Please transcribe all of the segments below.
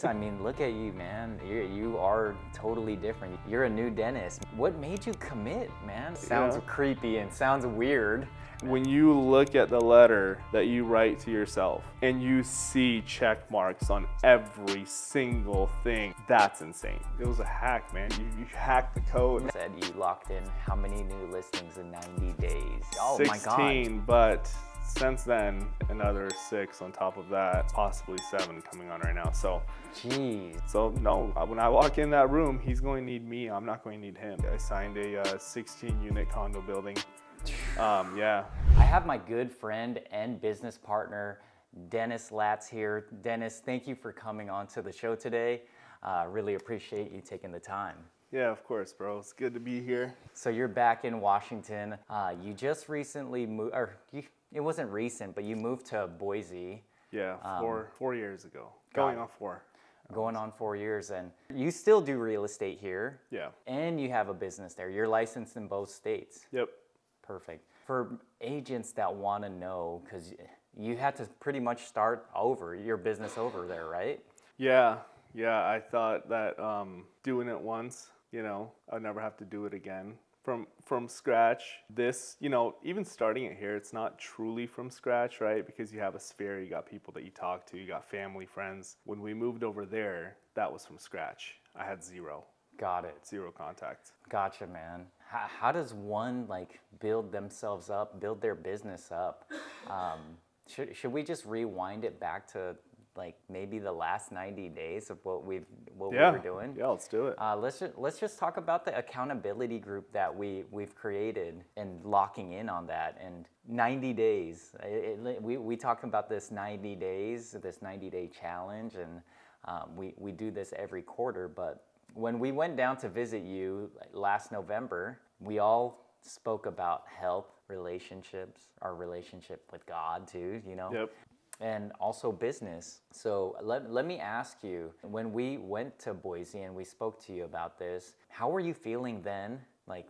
I mean, look at you, man. You are totally different. You're a new Dennis. What made you commit, man? Sounds creepy and sounds weird. When you look at the letter that you write to yourself and you see check marks on every single thing, that's insane. It was a hack, man. You hacked the code. You said you locked in how many new listings in 90 days? Oh 16, my God. But since then, another 6 on top of that, possibly 7 coming on right now. So, jeez. So no, when I walk in that room, he's going to need me. I'm not going to need him. I signed a 16-unit condo building. Yeah. I have my good friend and business partner, Denis Lats here. Dennis, thank you for coming on to the show today. Really appreciate you taking the time. Yeah, of course, bro. It's good to be here. So you're back in Washington. You just recently moved, it wasn't recent, but you moved to Boise. Yeah, 4 years ago. Going on 4. Going on 4 years, and you still do real estate here. Yeah. And you have a business there. You're licensed in both states. Yep. Perfect. For agents that want to know, because you had to pretty much start over, your business over there, right? Yeah. I thought that doing it once, I'd never have to do it again. From scratch, this, even starting it here, it's not truly from scratch, right? Because you have a sphere, you got people that you talk to, you got family, friends. When we moved over there, that was from scratch. I had 0. Got it. 0 contact. Gotcha, man. How does one build themselves up, build their business up? Should we just rewind it back to maybe the last 90 days of what we were doing? Yeah, let's do it. Let's just talk about the accountability group that we've created and locking in on that. And 90 days, we talk about this 90 days, this 90-day challenge, and we do this every quarter. But when we went down to visit you last November, we all spoke about health, relationships, our relationship with God too, Yep. And also business. So let me ask you, when we went to Boise and we spoke to you about this, how were you feeling then?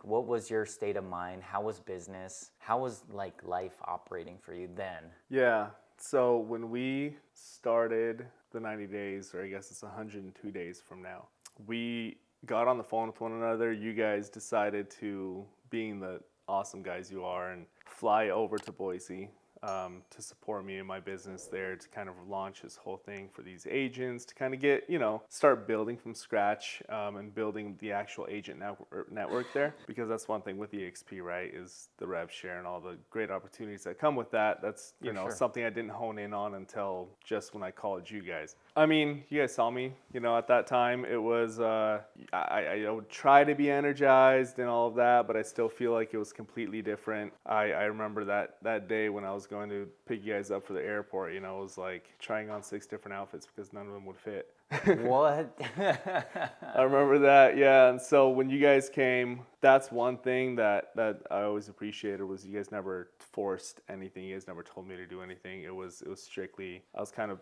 What was your state of mind? How was business? How was life operating for you then? Yeah. So when we started the 90 days, or I guess it's 102 days from now, we got on the phone with one another. You guys decided to, being the awesome guys you are, and fly over to Boise to support me in my business there, to kind of launch this whole thing for these agents, to kind of get, start building from scratch and building the actual agent network there. Because that's one thing with EXP, right, is the rev share and all the great opportunities that come with that. That's, sure. Something I didn't hone in on until just when I called you guys. I mean, you guys saw me, at that time. It was, I would try to be energized and all of that, but I still feel like it was completely different. I remember that day when I was going to pick you guys up for the airport, it was like trying on 6 different outfits because none of them would fit. What? I remember that, yeah. And so when you guys came, that's one thing that I always appreciated, was you guys never forced anything. You guys never told me to do anything. It was strictly, I was kind of,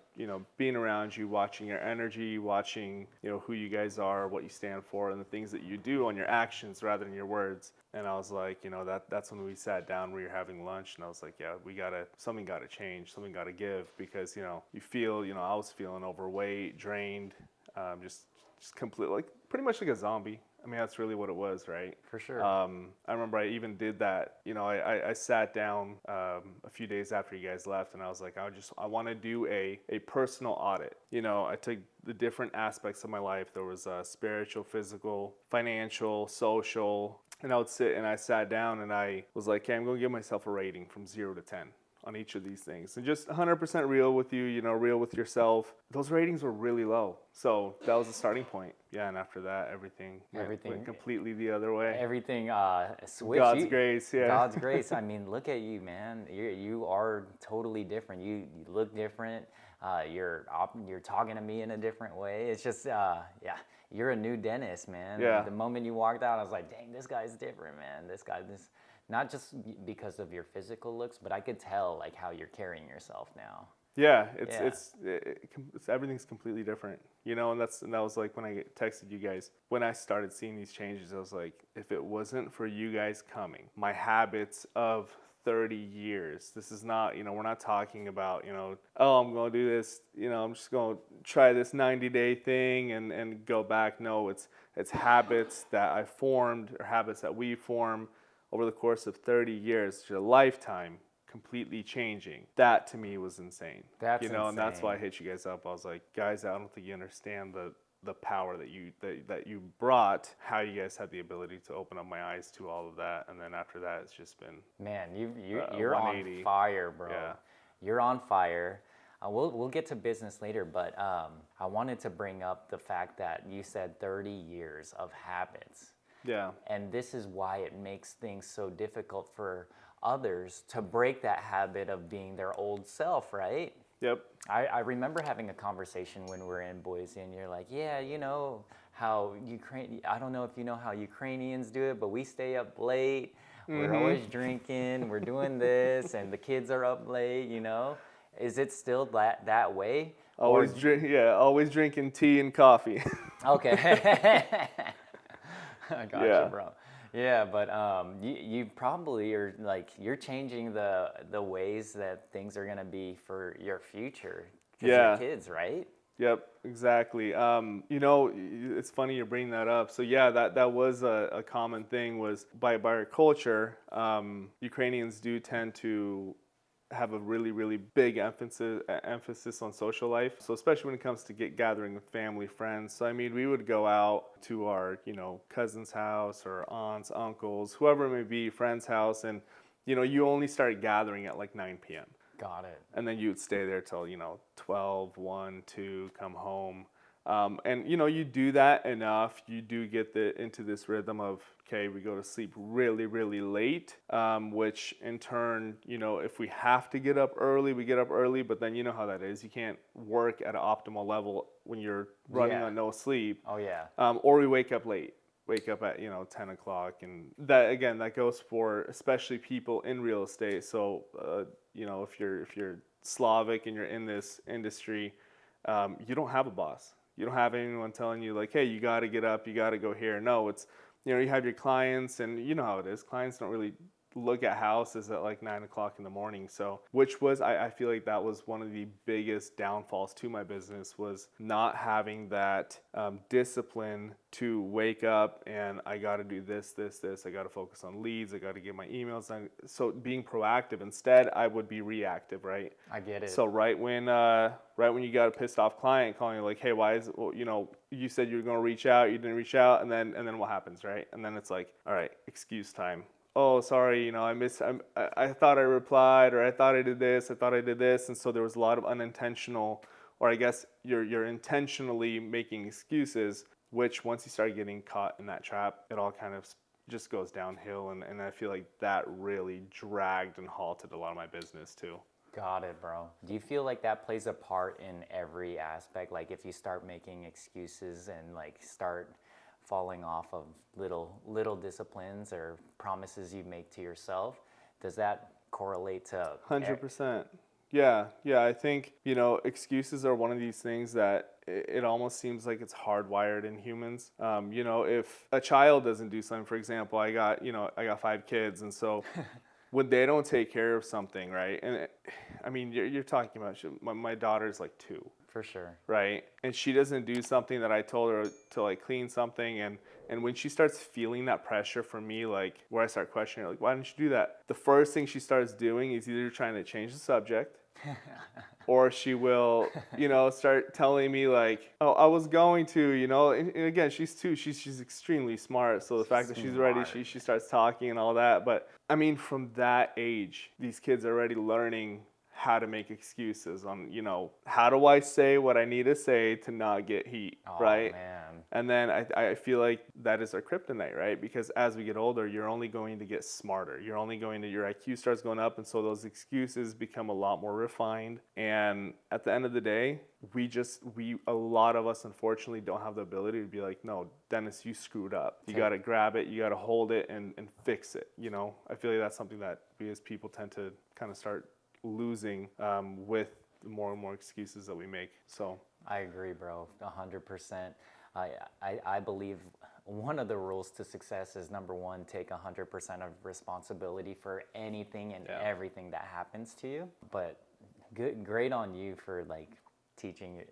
being around you, watching your energy, watching, who you guys are, what you stand for, and the things that you do on your actions rather than your words. And I was like, that's when we sat down, we were having lunch, and I was like, yeah, something got to change, something got to give, because, you feel, I was feeling overweight, drained, just completely, pretty much like a zombie. I mean, that's really what it was, right? For sure. I remember I even did that. I sat down a few days after you guys left, and I was like, I want to do a personal audit. I took the different aspects of my life. There was spiritual, physical, financial, social, and I would sit and I sat down and I was like, okay, I'm going to give myself a rating from 0 to 10 on each of these things, and just 100% real with you, real with yourself. Those ratings were really low. So that was the starting point. Yeah, and after that, everything went completely the other way. Everything switched. God's grace, yeah. God's grace. I mean, look at you, man. You are totally different. You look different. You're talking to me in a different way. It's just, you're a new Dennis, man. Yeah. The moment you walked out, I was like, dang, this guy's different, man. This not just because of your physical looks, but I could tell how you're carrying yourself now. Yeah, it's everything's completely different, and that was like when I texted you guys, when I started seeing these changes, I was like, if it wasn't for you guys coming, my habits of 30 years. This is not, we're not talking about, oh, I'm going to do this, I'm just going to try this 90-day thing and go back. No, it's habits that I formed, or habits that we form over the course of 30 years, your lifetime completely changing. That to me was insane. That's And that's why I insane. hit you guys up. I was like, guys, I don't think you understand the power that you brought, how you guys had the ability to open up my eyes to all of that. And then after that, it's just been Man, you're on 180. fire, bro. Yeah. You're on fire. We'll get to business later, but I wanted to bring up the fact that you said 30 years of habits. Yeah. And this is why it makes things so difficult for others to break that habit of being their old self, right? Yep. I remember having a conversation when we were in Boise, and you're like, yeah, how I don't know if you know how Ukrainians do it, but we stay up late. We're always drinking. We're doing this, and the kids are up late, Is it still that way? Always always drinking tea and coffee. Okay. I got Yeah. you, bro. Yeah, but you probably are like, you're changing the ways that things are gonna be for your future. 'Cause Yeah. your kids, right? Yep, exactly. It's funny you're bringing that up. So yeah, that was a common thing, was by our culture, Ukrainians do tend to have a really, really big emphasis on social life. So especially when it comes to gathering with family, friends. So I mean, we would go out to our, cousin's house or aunts, uncles, whoever it may be, friend's house, and you only start gathering at like 9 p.m. Got it. And then you'd stay there till 12, 1, 2, come home. And you do that enough, you do get into this rhythm of, okay, we go to sleep really, really late, which in turn, if we have to get up early, we get up early, but then you know how that is. You can't work at an optimal level when you're running Yeah. on no sleep. Oh yeah. Or we wake up late. Wake up at 10 o'clock, and that goes for especially people in real estate. So if you're Slavic and you're in this industry, you don't have a boss. You don't have anyone telling you like, hey, you got to get up, you got to go here. No, it's you have your clients, and you know how it is. Clients don't really look at houses at like 9 o'clock in the morning. So which was, I feel like that was one of the biggest downfalls to my business, was not having that discipline to wake up and I got to do this. I got to focus on leads. I got to get my emails done. So being proactive, instead I would be reactive, right? I get it. So right when you got a pissed off client calling you like, hey, why is it, you said you were going to reach out, you didn't reach out, and then what happens, right? And then it's like, all right, excuse time. Oh, sorry, I thought I replied, or I thought I did this, and so there was a lot of unintentional, or I guess you're intentionally making excuses, which once you start getting caught in that trap, it all kind of just goes downhill, and I feel like that really dragged and halted a lot of my business too. Got it, bro. Do you feel like that plays a part in every aspect? Like if you start making excuses and like start falling off of little disciplines or promises you make to yourself, does that correlate to 100%. Yeah, I think excuses are one of these things that it almost seems like it's hardwired in humans. If a child doesn't do something, for example, I got 5 kids, and so when they don't take care of something, right? And I mean, you're talking about my daughter's like 2. For sure. Right? And she doesn't do something that I told her to like clean something, and when she starts feeling that pressure from me, like where I start questioning her, like, why didn't you do that? The first thing she starts doing is either trying to change the subject or she will, start telling me like, oh, I was going to, and again, she's 2, she's extremely smart. So the fact that she's ready, she starts talking and all that. But I mean, from that age, these kids are already learning how to make excuses on, how do I say what I need to say to not get heat, right? Man. And then I feel like that is our kryptonite, right? Because as we get older, you're only going to get smarter. Your IQ starts going up, and so those excuses become a lot more refined. And at the end of the day, a lot of us unfortunately don't have the ability to be like, no, Dennis, you screwed up. You got to grab it, you got to hold it and fix it. I feel like that's something that we as people tend to kind of start losing with more and more excuses that we make. So I agree, bro, 100%. I believe one of the rules to success is number one, take 100% of responsibility for anything and everything that happens to you. But great on you for like teaching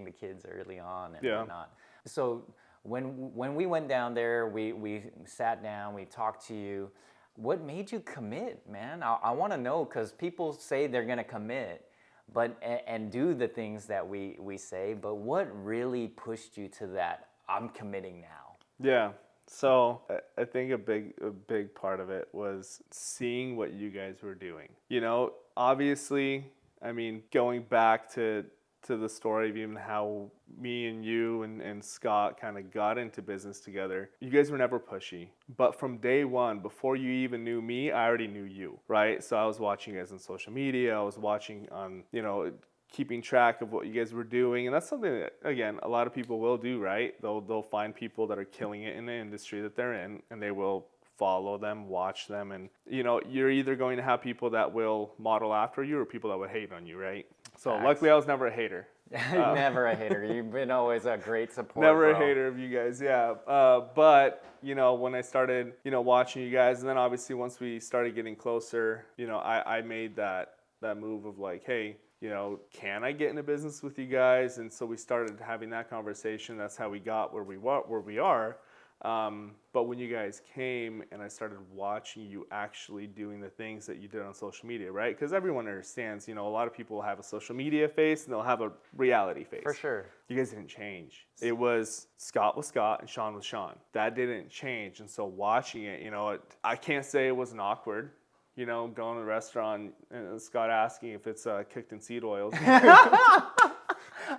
the kids early on and whatnot. So when we went down there, we sat down, we talked to you. What made you commit, man? I want to know, because people say they're gonna commit, but and do the things that we say. But what really pushed you to that? I'm committing now. Yeah. So I think a big part of it was seeing what you guys were doing. You know, obviously, I mean, going back to the story of even how me and you and Scott kind of got into business together. You guys were never pushy. But from day one, before you even knew me, I already knew you, right? So I was watching you guys on social media. I was watching on, you know, keeping track of what you guys were doing. And that's something that, again, a lot of people will do, right? They'll find people that are killing it in the industry that they're in, and they will follow them, watch them. And, you know, you're either going to have people that will model after you or people that would hate on you, right? So luckily I was never a hater. Never a hater. You've been always a great support. Never bro. a hater of you guys, yeah. But, you know, when I started, you know, watching you guys, and then obviously once we started getting closer, you know, I made that move of like, hey, you know, can I get into business with you guys? And so we started having that conversation. That's how we got where we are. But when you guys came and I started watching you actually doing the things that you did on social media, right? Because everyone understands, you know, a lot of people have a social media face and they'll have a reality face. For sure. You guys didn't change. It was Scott and Sean was Sean. That didn't change. And so watching it, you know, I can't say it wasn't awkward. You know, going to the restaurant and Scott asking if it's cooked in seed oils.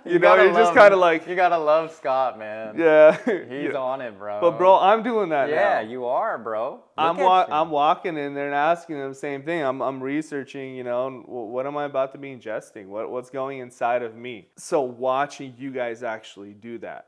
You know, you're just kind of like... You gotta love Scott, man. Yeah. He's on it, bro. But, bro, I'm doing that now. Yeah, you are, bro. I'm walking in there and asking them the same thing. I'm researching, you know, what am I about to be ingesting? What's going inside of me? So watching you guys actually do that.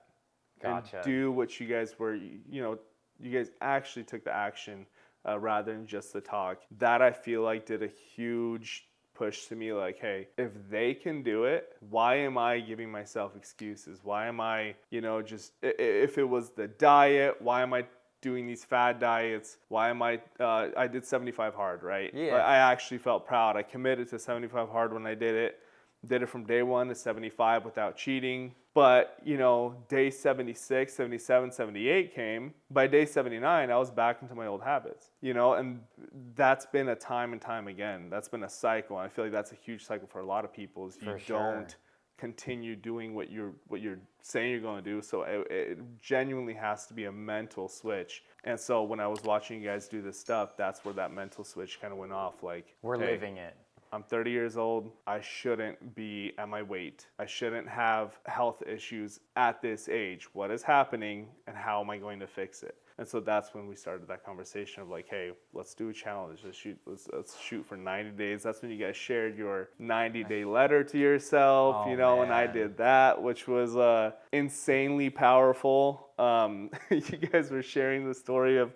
Gotcha. And do what you guys were, you know, you guys actually took the action rather than just the talk. That I feel like did a huge push to me, like, hey, if they can do it, why am I giving myself excuses? Why am I, you know, just, if it was the diet, why am I doing these fad diets? Why am I did 75 hard, right? Yeah. I actually felt proud. I committed to 75 hard when I did it. Did it from day 1 to 75 without cheating. But, you know, day 76, 77, 78 came. By day 79, I was back into my old habits, you know, and that's been a time and time again. That's been a cycle. And I feel like that's a huge cycle for a lot of people is you don't continue doing what you're saying you're going to do. So it genuinely has to be a mental switch. And so when I was watching you guys do this stuff, that's where that mental switch kind of went off. Like, we're living it. I'm 30 years old. I shouldn't be at my weight. I shouldn't have health issues at this age. What is happening and how am I going to fix it? And so that's when we started that conversation of like, hey, let's do a challenge. Let's shoot for 90 days. That's when you guys shared your 90-day letter to yourself, you know, and I did that, which was insanely powerful. You guys were sharing the story of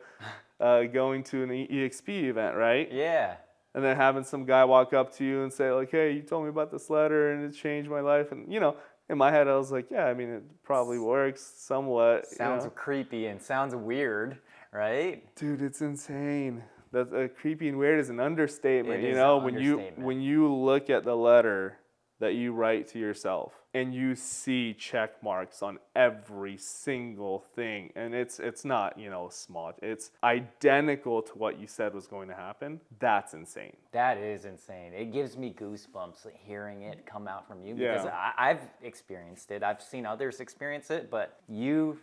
going to an EXP event, right? Yeah. And then having some guy walk up to you and say, like, hey, you told me about this letter and it changed my life. And, you know, in my head, I was like, yeah, I mean, it probably works somewhat. Sounds creepy and sounds weird, right? Dude, it's insane. That's creepy and weird is an understatement. You know, when you look at the letter that you write to yourself and you see check marks on every single thing, and it's not, you know, small, it's identical to what you said was going to happen. That's insane. That is insane. It gives me goosebumps hearing it come out from you because I've experienced it. I've seen others experience it, but you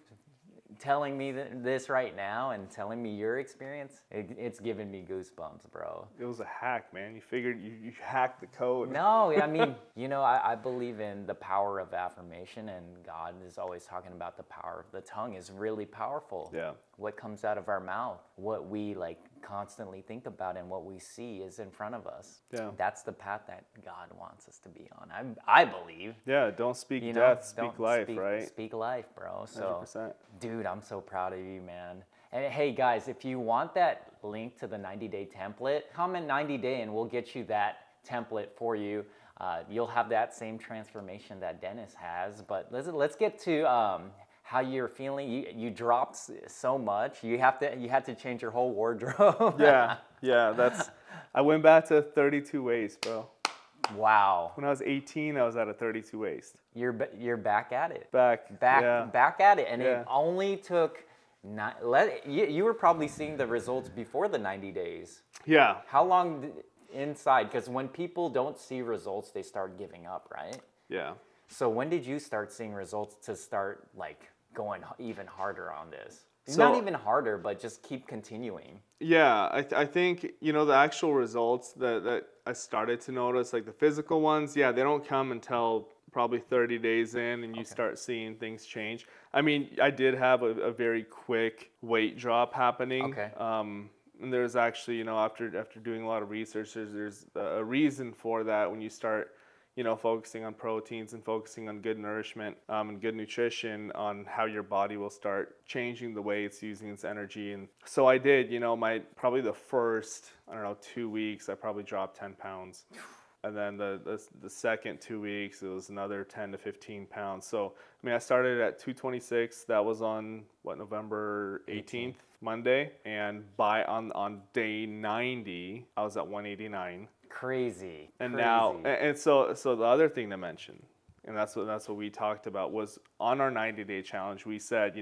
telling me this right now and telling me your experience, it's giving me goosebumps, bro. It was a hack, man. You figured you hacked the code. No, I mean, you know, I believe in the power of affirmation, and God is always talking about the power of the tongue is really powerful. Yeah. What comes out of our mouth, what we like constantly think about and what we see is in front of us. Yeah. That's the path that God wants us to be on. I believe. Yeah, don't speak death, speak life, right? Speak life, bro. So, 100%. Dude, I'm so proud of you, man. And hey, guys, if you want that link to the 90-day template, comment 90-day and we'll get you that template for you. You'll have that same transformation that Dennis has. But let's get to how you're feeling? You dropped so much. You had to change your whole wardrobe. Yeah. I went back to 32 waist, bro. Wow. When I was 18, I was at a 32 waist. You're back at it. Back At it, and Yeah. it only took. You were probably seeing the results before the 90 days. Yeah. How long inside? Because when people don't see results, they start giving up, right? Yeah. So when did you start seeing results to start like going even harder on this? So- Not even harder, but just keep continuing. Yeah, I think, the actual results that I started to notice, like the physical ones, yeah, they don't come until probably 30 days in and you start seeing things change. I mean, I did have a very quick weight drop happening. Okay. And there's actually, after doing a lot of research, there's a reason for that when you start focusing on proteins and focusing on good nourishment and good nutrition, on how your body will start changing the way it's using its energy. And so I did, probably the first, 2 weeks, I probably dropped 10 pounds. And then the second 2 weeks, it was another 10 to 15 pounds. So, I started at 226. That was on, November 18th, Monday. And on day 90, I was at 189. Crazy. And crazy. now, and so the other thing to mention, and that's what we talked about, was on our 90-day challenge. We said,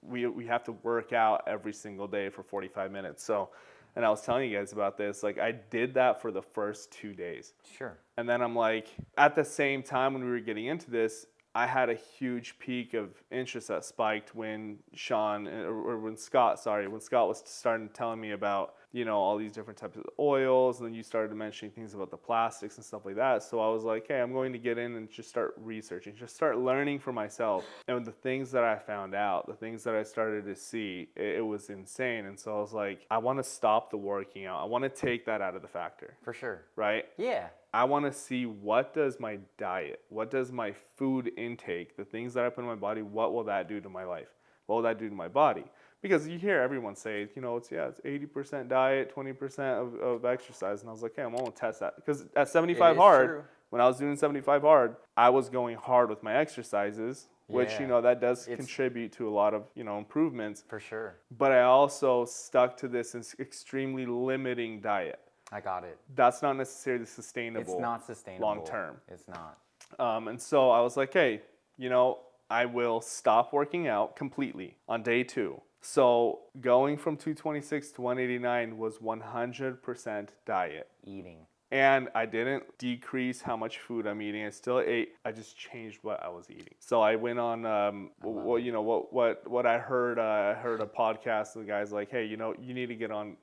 we have to work out every single day for 45 minutes. So, and I was telling you guys about this. Like, I did that for the first 2 days. Sure. And then I'm like, at the same time when we were getting into this, I had a huge peak of interest that spiked when when Scott was starting telling me about, all these different types of oils, and then you started mentioning things about the plastics and stuff like that. So I was like, hey, I'm going to get in and just start researching, just start learning for myself. And the things that I found out, the things that I started to see, it was insane. And so I was like, I want to stop the working out. I want to take that out of the factor. For sure. Right? Yeah. I want to see, what does my diet, what does my food intake, the things that I put in my body, what will that do to my life? What will that do to my body? Because you hear everyone say, it's 80% diet, 20% of exercise. And I was like, hey, I'm going to test that. Because at 75 hard, true. when I was doing 75 hard, I was going hard with my exercises, which, Yeah. that does contribute to a lot of, improvements. For sure. But I also stuck to this extremely limiting diet. I got it. That's not necessarily sustainable. It's not sustainable. Long term. It's not. And so I was like, hey, I will stop working out completely on day 2. So going from 226 to 189 was 100% diet. Eating. And I didn't decrease how much food I'm eating. I still ate. I just changed what I was eating. So I went on, what I heard. I heard a podcast. And the guy's like, hey, you need to get on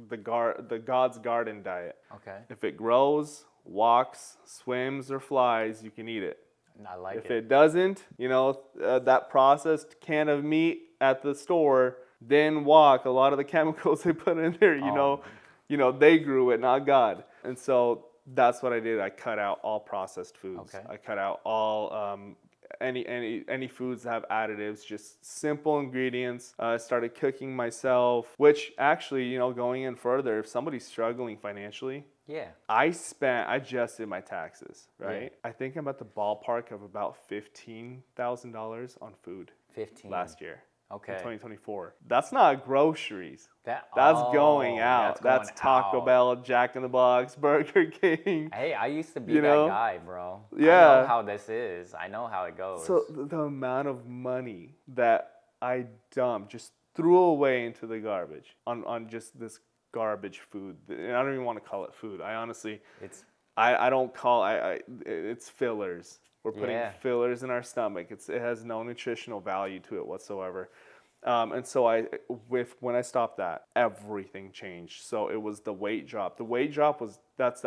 the God's Garden diet. Okay. If it grows, walks, swims, or flies, you can eat it. I like If it doesn't, that processed can of meat at the store didn't walk. A lot of the chemicals they put in there, they grew it, not God. And so that's what I did. I cut out all processed foods. Okay. I cut out all any foods that have additives, just simple ingredients. I started cooking myself, which actually, going in further, if somebody's struggling financially, Yeah. I just did my taxes, right? Yeah. I think I'm at the ballpark of about $15,000 on food 15 last year. Okay. In 2024. That's not groceries. That's going out. That's Taco Bell, Jack in the Box, Burger King. Hey, I used to be that guy, bro. Yeah. I know how this is. I know how it goes. So the amount of money that I dumped, just threw away into the garbage on just this garbage food. And I don't even want to call it food. I honestly, I don't call it's fillers. We're putting fillers in our stomach. It has no nutritional value to it whatsoever. And so when I stopped that, everything changed. So it was the weight drop. The weight drop was that's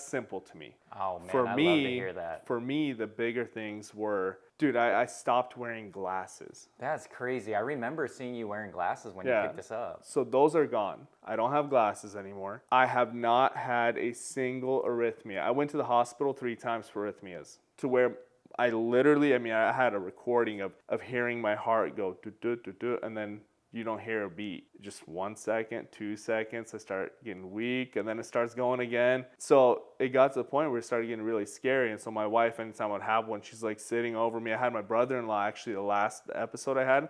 simple to me. Oh man, For I me, love to hear that. For me, the bigger things were, dude, I stopped wearing glasses. That's crazy. I remember seeing you wearing glasses when you picked this up. So those are gone. I don't have glasses anymore. I have not had a single arrhythmia. I went to the hospital 3 times for arrhythmias, to where I literally, I had a recording of hearing my heart go do do do do, and then you don't hear a beat. Just 1 second, 2 seconds, I start getting weak, and then it starts going again. So it got to the point where it started getting really scary. And so my wife, anytime I'd have one, she's like sitting over me. I had my brother-in-law, actually the last episode I had,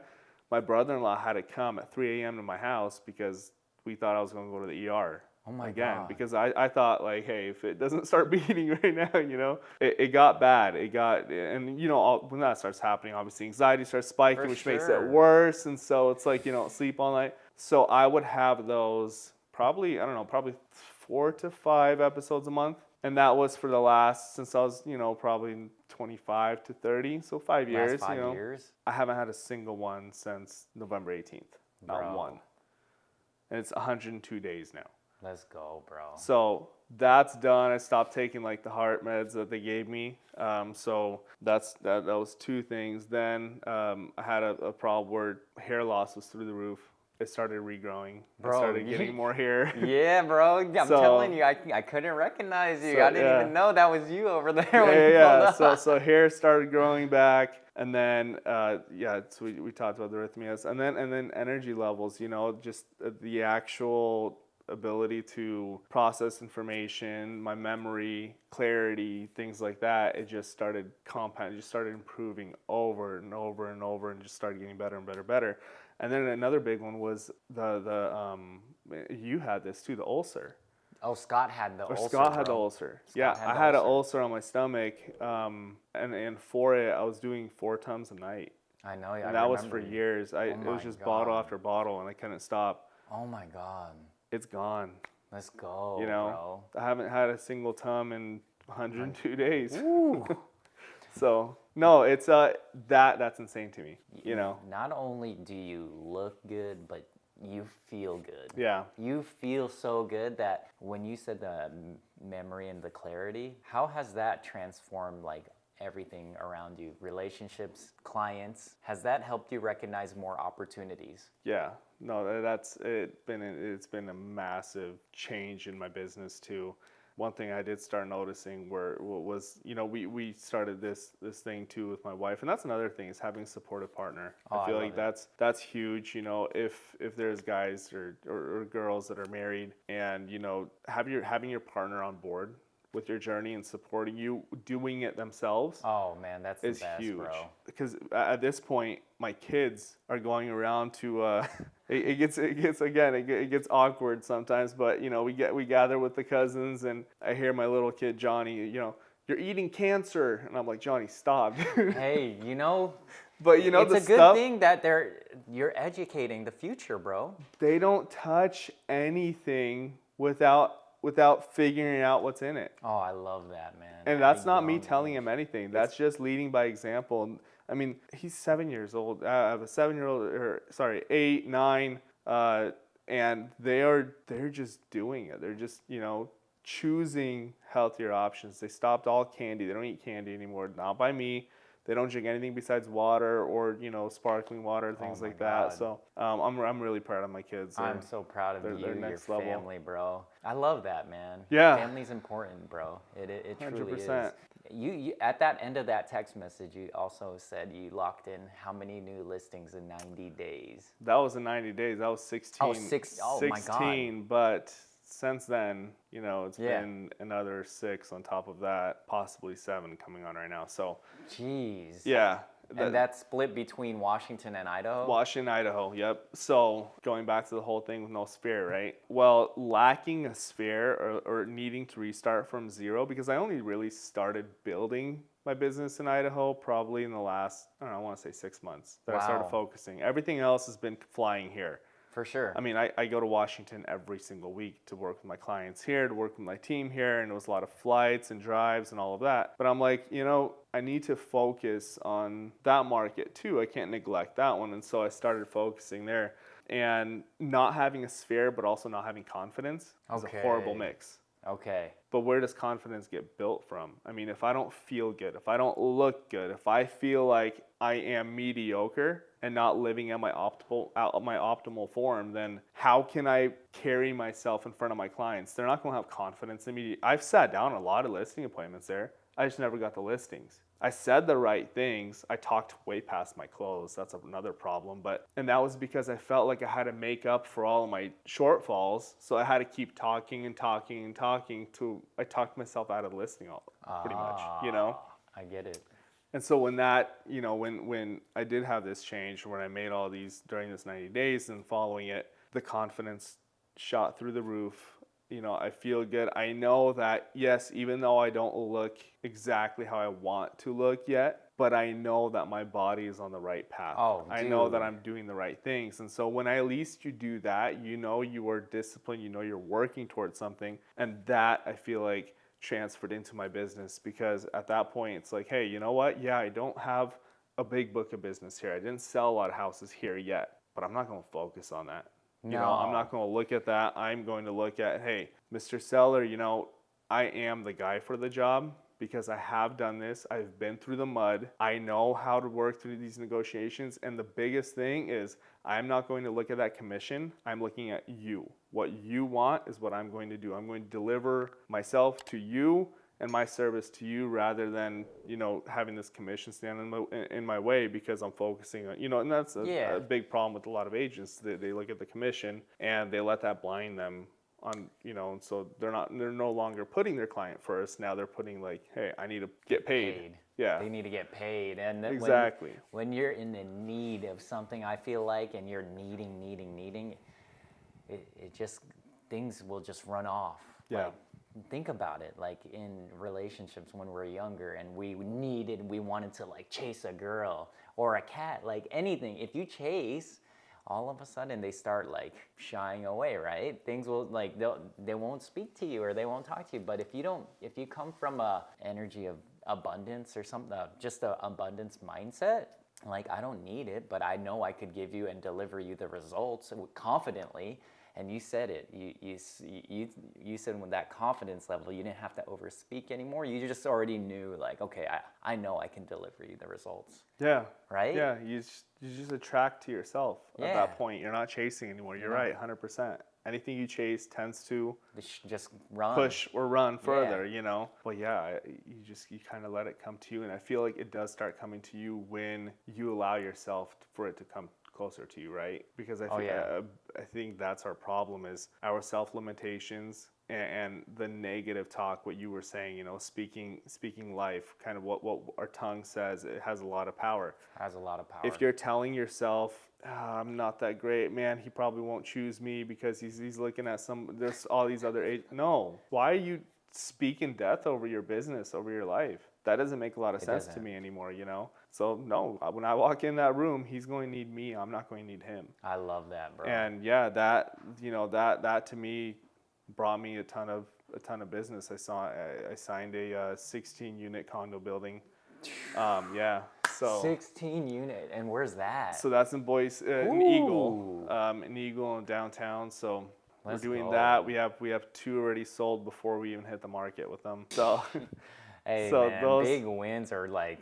my brother-in-law had to come at 3 a.m. to my house because we thought I was going to go to the ER. Oh my Again, God. because I thought like, hey, if it doesn't start beating right now, it got bad. And when that starts happening, obviously anxiety starts spiking, For which makes it sure. worse. And so it's like, sleep all night. So I would have those probably 4 to 5 episodes a month. And that was for the last, since I was, probably 25 to 30. So 5 years, Last 5 years? I haven't had a single one since November 18th. Not Bro. one. And it's 102 days now. Let's go, bro. So that's done. I stopped taking like the heart meds that they gave me. So that was 2 things. Then I had a problem where hair loss was through the roof. It started regrowing. Bro, I started getting more hair. Yeah, bro. I'm So- telling you, I couldn't recognize you. So, I didn't yeah. even know that was you over there when you Yeah. pulled up. So hair started growing back, and then so we talked about the arrhythmias, and then energy levels. Just the actual ability to process information, my memory, clarity, things like that. It just started compounding. It just started improving over and over and over, and just started getting better and better and better. And then another big one was you had this too, the ulcer. Oh, Scott had the Or ulcer. Scott had the bro. ulcer. Scott Yeah, had I the had an ulcer. ulcer on my stomach, and for it, I was doing 4 tons a night. I know. And that was for years. It my was just bottle God. after bottle, and I couldn't stop. Oh my God. It's gone. Let's go, I haven't had a single tum in 102 days. bro. Ooh. So no, it's that's insane to me. Not only do you look good, but you feel good. Yeah. You feel so good that when you said the memory and the clarity, how has that transformed like everything around you? Relationships, clients, has that helped you recognize more opportunities? Yeah. No, it's been a massive change in my business too. One thing I did start noticing was we started this thing too with my wife, and that's another thing is having a supportive partner. Oh, I feel I like love that's huge. If there's guys or girls that are married, and having your partner on board with your journey and supporting you, doing it themselves. Oh man, that's the Is best, huge, bro. because at this point my kids are going around to it gets awkward sometimes, but we gather with the cousins, and I hear my little kid Johnny, you're eating cancer, and I'm like, Johnny, stop. Hey, But it's the a good stuff, thing that you're educating the future, bro. they don't touch anything without figuring out what's in it. Oh, I love that, man. And At that's a not me young telling age. him anything. That's just leading by example. I mean, he's 7 years old. I have a 7-year-old, 8, 9, and they're just doing it. They're just choosing healthier options. They stopped all candy. They don't eat candy anymore. Not by me. They don't drink anything besides water or sparkling water, things my like that. God. So I'm really proud of my kids. I'm so proud of they're you, your next level. family, bro. I love that, man. Yeah. Family's important, bro. It truly 100%. is. You at that end of that text message, you also said you locked in how many new listings in 90 days? That was in 90 days. That was 16. Oh, my God. 16, but since then, it's Yeah. been another 6 on top of that, possibly 7 coming on right now. So, Jeez. yeah. And that's split between Washington and Idaho? Washington, Idaho, yep. So going back to the whole thing with no sphere, right? Well, lacking a sphere or needing to restart from zero, because I only really started building my business in Idaho probably in the last, I want to say 6 months that I started Wow. focusing. Everything else has been flying here. For sure. I mean, I go to Washington every single week to work with my clients here, to work with my team here, and it was a lot of flights and drives and all of that. But I'm like, I need to focus on that market too. I can't neglect that one. And so I started focusing there. And not having a sphere, but also not having confidence is a horrible Okay. mix. Okay. But where does confidence get built from? I mean, if I don't feel good, if I don't look good, if I feel like I am mediocre and not living at my optimal form, then how can I carry myself in front of my clients? They're not going to have confidence in me. I've sat down a lot of listing appointments there. I just never got the listings. I said the right things. I talked way past my clothes. That's another problem. And that was because I felt like I had to make up for all of my shortfalls. So I had to keep talking and talking and talking till I talked myself out of listening pretty much, you know? I get it. And so when that, you know, when I did have this change, when I made all these during this 90 days and following it, the confidence shot through the roof. You know, I feel good. I know that, yes, even though I don't look exactly how I want to look yet, but I know that my body is on the right path. Oh, I know that dude. I'm doing the right things. And so when at least you do that, you know you are disciplined, you know you're working towards something. And that, I feel like, transferred into my business, because at that point, it's like, hey, you know what? Yeah, I don't have a big book of business here. I didn't sell a lot of houses here yet, but I'm not going to focus on that. You know, I'm not going to look at that. I'm going to look at, hey, Mr. Seller, you know, I am the guy for the job because I have done this. I've been through the mud. I know how to work through these negotiations. And the biggest thing is I'm not going to look at that commission. I'm looking at you. What you want is what I'm going to do. I'm going to deliver myself to you and my service to you, rather than, you know, having this commission stand in my way because I'm focusing on, you know, and that's a big problem with a lot of agents. They look at the commission and they let that blind them on, you know, and so they're no longer putting their client first. Now they're putting like, hey, I need to get paid. Yeah. They need to get paid. And exactly. When you're in the need of something, I feel like, and you're needing, it just, things will just run off. Yeah. Like, think about it, like in relationships when we're younger and we wanted to like chase a girl or a cat, like anything. If you chase, all of a sudden they start like shying away, right? Things will like, they won't speak to you or they won't talk to you. But if you come from a energy of abundance or something, just an abundance mindset, like I don't need it, but I know I could give you and deliver you the results confidently. And you said it. You said with that confidence level, you didn't have to overspeak anymore. You just already knew, like, okay, I know I can deliver you the results. Yeah. Right? Yeah. You just attract to yourself at that point. You're not chasing anymore. You're right, 100%. Anything you chase tends to just run, push or run further, you know. But yeah, you kind of let it come to you, and I feel like it does start coming to you when you allow yourself for it to come closer to you, right? Because I think that's our problem, is our self limitations and the negative talk. What you were saying, you know, speaking life, kind of what our tongue says, it has a lot of power. If you're telling yourself, I'm not that great, man, he probably won't choose me because he's looking at there's all these other no. Why are you speaking death over your business, over your life? That doesn't make a lot of sense to me anymore, you know? So no, when I walk in that room, he's going to need me. I'm not going to need him. I love that, bro. And yeah, that, you know, that to me brought me a ton of business. I signed a 16 unit condo building. Yeah. So 16 unit, and where's that? So that's in in Eagle, in downtown. So we're doing that. We have 2 already sold before we even hit the market with them. So hey, so man, those big wins are like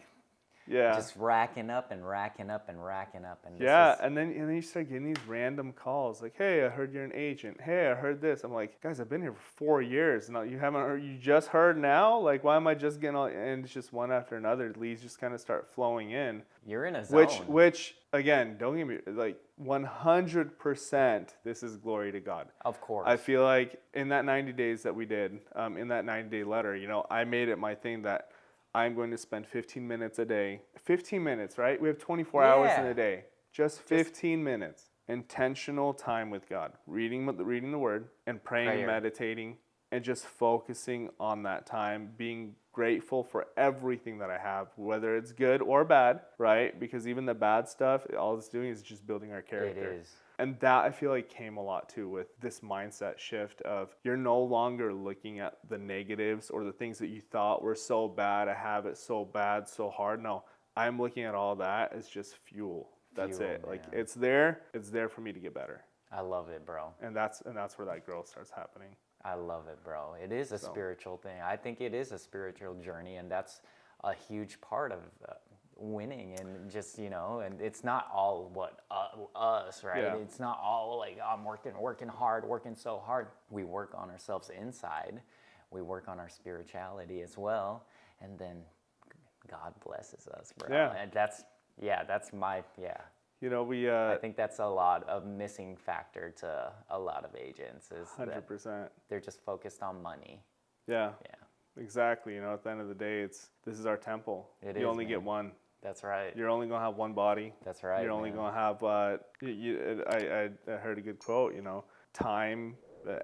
just racking up and racking up and racking up. And and then you start getting these random calls like, hey, I heard you're an agent. Hey, I heard this. I'm like, guys, I've been here for 4 years. No, you haven't heard. You just heard now. Like, why am I just getting all? And it's just one after another. Leads just kind of start flowing in. You're in a zone. Which again, don't get me like 100%. This is glory to God. Of course. I feel like in that 90 days that we did, in that 90-day letter, you know, I made it my thing that I'm going to spend 15 minutes a day. 15 minutes, right? We have 24 hours in a day. Just 15 minutes. Intentional time with God. Reading the Word and praying and meditating and just focusing on that time. Being grateful for everything that I have, whether it's good or bad, right? Because even the bad stuff, all it's doing is just building our character. It is. And that I feel like came a lot too with this mindset shift of you're no longer looking at the negatives or the things that you thought were so bad, I have it so bad, so hard. No, I'm looking at all that as just fuel. That's it. Man. Like it's there for me to get better. I love it, bro. And that's where that growth starts happening. I love it, bro. It is a spiritual thing. I think it is a spiritual journey, and that's a huge part of winning. And just, you know, and it's not all us, right? Yeah. It's not all like I'm working hard, working so hard. We work on ourselves inside. We work on our spirituality as well, and then God blesses us, bro. Yeah. And that's my, You know, we I think that's a lot of missing factor to a lot of agents is that 100%. they're just focused on money. Yeah. Yeah, Exactly. You know, at the end of the day, this is our temple. It You is, only get man. one. that's right. You're only gonna have one body. That's right, You're only man. gonna have. I heard a good quote. You know, time.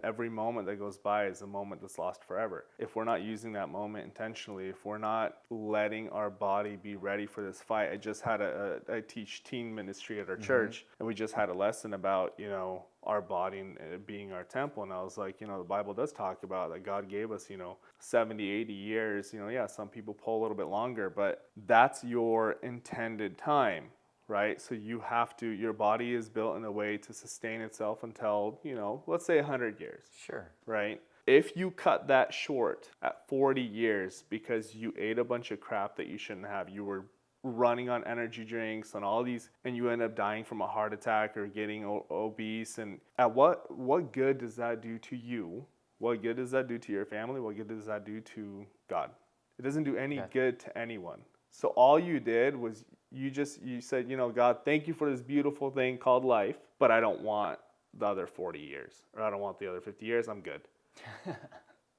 Every moment that goes by is a moment that's lost forever. If we're not using that moment intentionally, if we're not letting our body be ready for this fight, I teach teen ministry at our church, and we just had a lesson about, you know, our body and being our temple. And I was like, you know, the Bible does talk about that God gave us, you know, 70, 80 years. You know, yeah, some people pull a little bit longer, but that's your intended time. Right? So your body is built in a way to sustain itself until, you know, let's say 100 years. Sure. Right? If you cut that short at 40 years because you ate a bunch of crap that you shouldn't have, you were running on energy drinks and all these, and you end up dying from a heart attack or getting obese, and at what good does that do to you? What good does that do to your family? What good does that do to God? It doesn't do any good to anyone. So all you did was you said, you know, God, thank you for this beautiful thing called life, but I don't want the other 40 years, or I don't want the other 50 years. I'm good.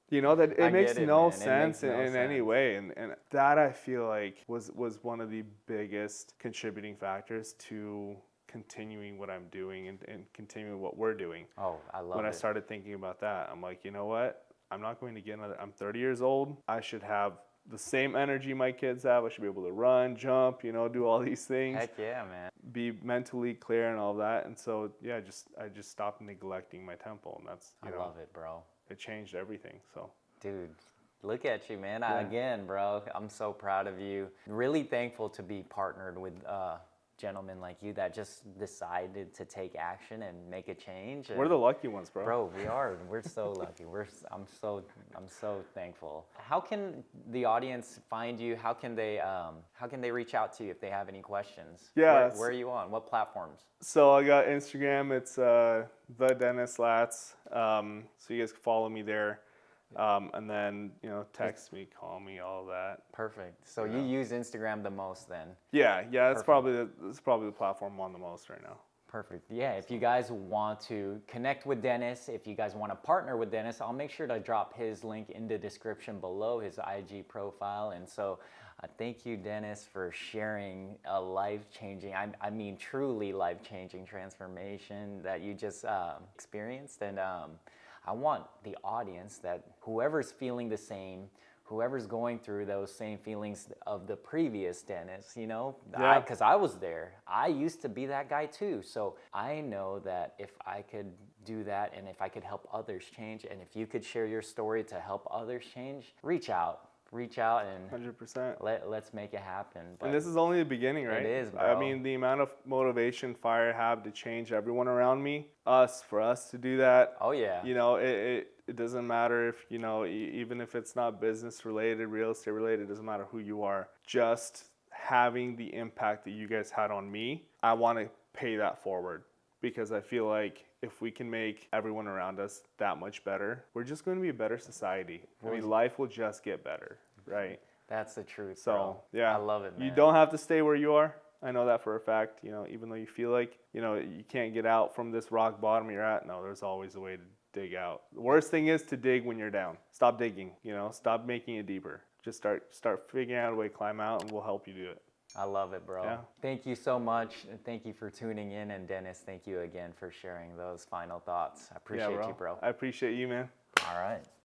You know, that it makes no sense in any way. And that, I feel like, was one of the biggest contributing factors to continuing what I'm doing and continuing what we're doing. Oh, I love it. When I started thinking about that, I'm like, you know what? I'm not going to get another. I'm 30 years old. I should have the same energy my kids have. I should be able to run, jump, you know, do all these things. Heck yeah, man. Be mentally clear and all that. And so, yeah, I just stopped neglecting my temple, and that's, I love it, bro. It changed everything. So, dude, look at you, man. Again, bro, I'm so proud of you. Really thankful to be partnered with gentlemen like you that just decided to take action and make a change. We're the lucky ones, bro. Bro, we are. We're so lucky. I'm so thankful. How can the audience find you? How can they reach out to you if they have any questions? Yeah. Where are you on? What platforms? So I got Instagram. It's the Denis Lats. So you guys can follow me there. And then, you know, text me, call me, all that. Perfect. So you use Instagram the most then? Yeah. That's probably the platform I'm on the most right now. Perfect. Yeah, if you guys want to connect with Denis, if you guys want to partner with Denis, I'll make sure to drop his link in the description below, his IG profile. And so thank you, Denis, for sharing a life-changing, I mean truly life-changing transformation that you just experienced. And I want the audience, that whoever's feeling the same, whoever's going through those same feelings of the previous Denis, you know, because I was there. I used to be that guy too. So I know that if I could do that, and if I could help others change, and if you could share your story to help others change, reach out and 100%. Let's make it happen. But and this is only the beginning, right? It is, bro. I mean, the amount of motivation, fire I have to change everyone around me, for us to do that. Oh yeah. You know, it doesn't matter if, you know, even if it's not business related, real estate related, it doesn't matter who you are. Just having the impact that you guys had on me, I want to pay that forward, because I feel like if we can make everyone around us that much better, we're just going to be a better society. I mean, life will just get better, right? That's the truth, so, bro. Yeah. I love it, man. You don't have to stay where you are. I know that for a fact. You know, even though you feel like, you know, you can't get out from this rock bottom you're at, no, there's always a way to dig out. The worst thing is to dig when you're down. Stop digging, you know, stop making it deeper. Just start figuring out a way to climb out, and we'll help you do it. I love it, bro. Yeah. Thank you so much. And thank you for tuning in. And Denis, thank you again for sharing those final thoughts. I appreciate you, bro. I appreciate you, man. All right.